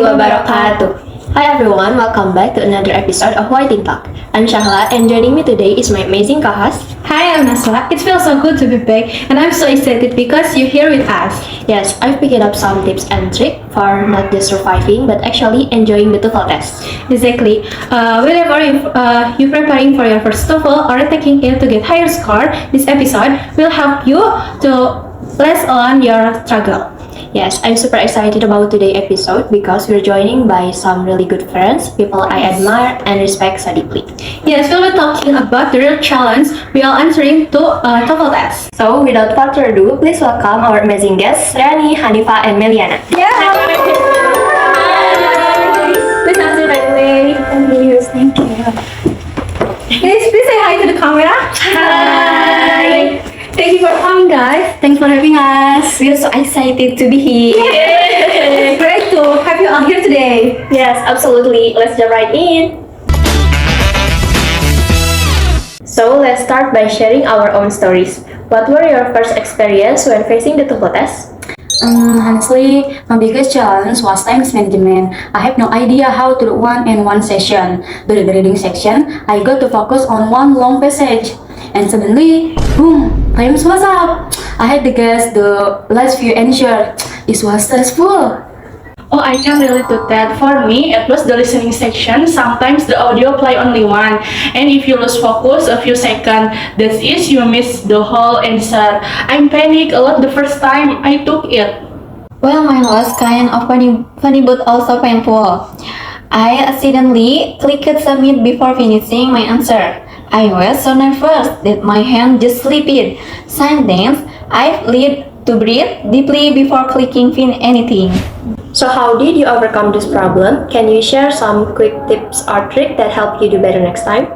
warahmatullahi wabarakatuh. Hi everyone, welcome back to another episode of Whiting Talk. I'm Shahla and joining me today is my amazing co-host. Hi, I'm Nasra. It feels so good to be back, and I'm so excited because you're here with us. Yes, I've picked up some tips and tricks for not just surviving but actually enjoying the TOEFL test. Exactly. Whenever you're preparing for your first TOEFL or taking it to get higher score, this episode will help you to less on your struggle. Yes, I'm super excited about today's episode because we're joining by some really good friends, people I admire and respect so deeply. Yes, we'll be talking about the real challenge we are answering to TOEFL test. So without further ado, please welcome our amazing guests, Rani, Hanifa, and Meliana. Yeah. Please answer right away. Thank you. Please say hi to the camera. Hi. Thank you for coming, guys. Thanks for having us. We're so excited to be here. It's great to have you all here today. Yes, absolutely. Let's jump right in. So let's start by sharing our own stories. What were your first experience when facing the TOEFL test? Honestly, my biggest challenge was time management. I have no idea how to do one in one session. During the reading section, I got to focus on one long passage. And suddenly, boom, time was up. I had to guess the last few answers. It was stressful. Oh, I can relate to that. For me, it was the listening section. Sometimes the audio play only one, and if you lose focus a few seconds, that is, you miss the whole answer. I panicked a lot the first time I took it. Well, mine was kind of funny but also painful. I accidentally clicked submit before finishing my answer. I was so nervous that my hand just slipped. Sometimes I need to breathe deeply before clicking anything. So how did you overcome this problem? Can you share some quick tips or tricks that help you do better next time?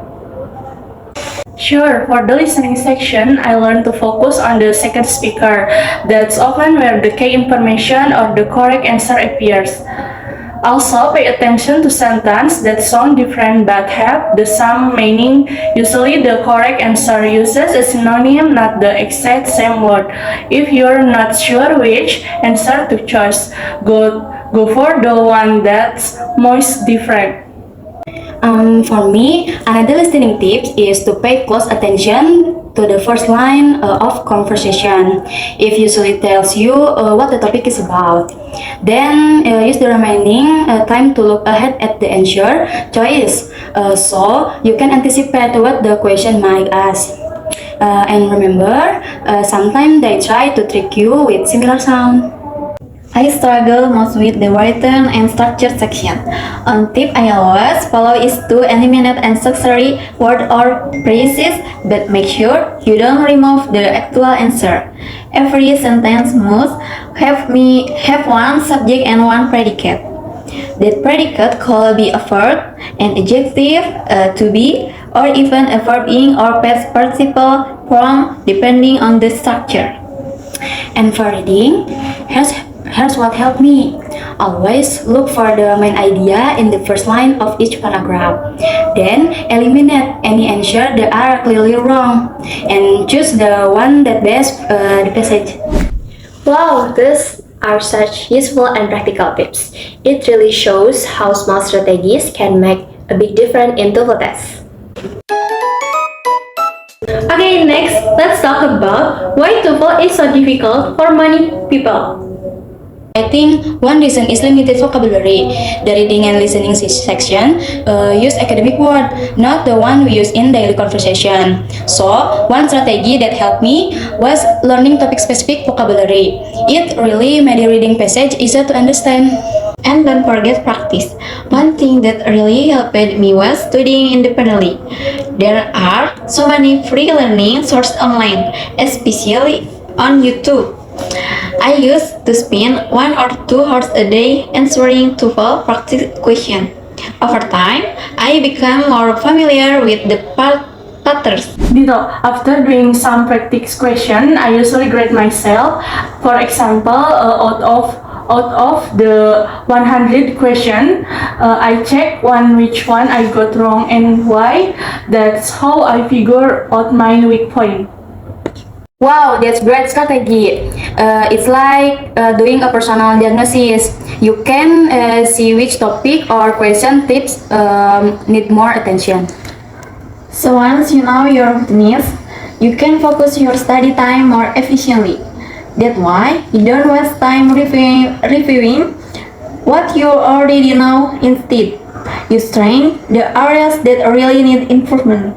Sure, for the listening section, I learned to focus on the second speaker. That's often where the key information or the correct answer appears. Also, pay attention to sentences that sound different but have the same meaning. Usually, the correct answer uses a synonym, not the exact same word. If you're not sure which answer to choose, go for the one that's most different. For me, another listening tip is to pay close attention to the first line of conversation. It usually tells you what the topic is about. Then use the remaining time to look ahead at the answer choice, so you can anticipate what the question might ask. And remember, sometimes they try to trick you with similar sound. I struggle most with the written and structured section. One tip I always follow is to eliminate unnecessary words or phrases, but make sure you don't remove the actual answer. Every sentence must have one subject and one predicate. That predicate could be a verb, an adjective, to be, or even a verb in or past participle form depending on the structure. And for reading, here's what helped me. Always look for the main idea in the first line of each paragraph. Then eliminate any answer that are clearly wrong and choose the one that best the passage. Wow, these are such useful and practical tips. It really shows how small strategies can make a big difference in TOEFL tests. Okay, next, let's talk about why TOEFL is so difficult for many people. I think one reason is limited vocabulary. The reading and listening section use academic word, not the one we use in daily conversation. So, one strategy that helped me was learning topic-specific vocabulary. It really made the reading passage easier to understand. And don't forget practice. One thing that really helped me was studying independently. There are so many free learning sources online, especially on YouTube. I used to spend 1 or 2 hours a day answering TOEFL practice questions. Over time, I became more familiar with the patterns. Ditto. After doing some practice question, I usually grade myself. For example, out of the 100 question, I check which one I got wrong and why. That's how I figure out my weak point. Wow, that's great strategy. It's like doing a personal diagnosis. You can see which topic or question tips need more attention. So once you know your needs, you can focus your study time more efficiently. That's why you don't waste time reviewing what you already know. Instead, you strengthen the areas that really need improvement.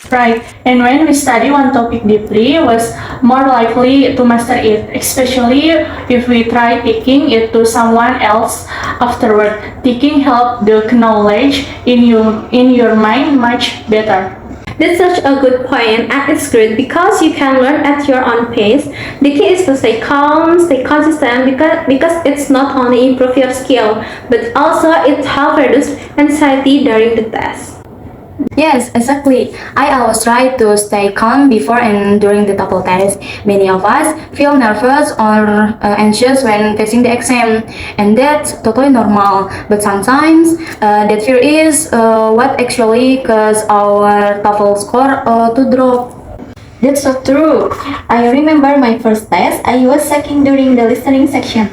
Right, and when we study one topic deeply, was more likely to master it, especially if we try teaching it to someone else afterward. Teaching help the knowledge in your mind much better. That's such a good point, and it's great because you can learn at your own pace. The key is to stay calm, stay consistent, because it's not only improve your skill, but also it helps reduce anxiety during the test. Yes, exactly. I always try to stay calm before and during the TOEFL test. Many of us feel nervous or anxious when facing the exam, and that's totally normal. But sometimes that fear is what actually causes our TOEFL score to drop. That's so true. I remember my first test, I was shaking during the listening section.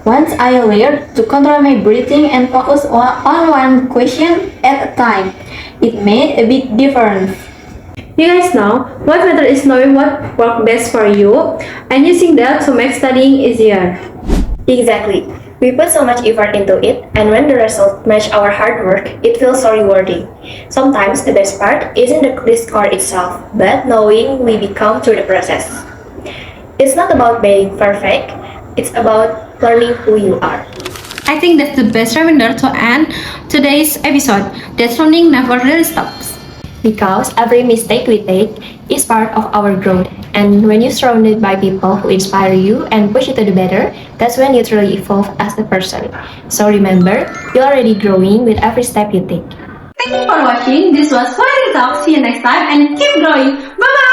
Once I learned to control my breathing and focus on one question at a time, it made a big difference. You guys know what matters is knowing what works best for you and using that to make studying easier. Exactly. We put so much effort into it, and when the results match our hard work, it feels so rewarding. Sometimes the best part isn't the score itself, but knowing we become through the process. It's not about being perfect, it's about learning who you are. I think that's the best reminder to end today's episode that learning never really stops. Because every mistake we take is part of our growth, and when you're surrounded by people who inspire you and push you to do better, that's when you truly evolve as a person. So remember, you're already growing with every step you take. Thank you for watching. This was Flying Talk. See you next time and keep growing. Bye bye!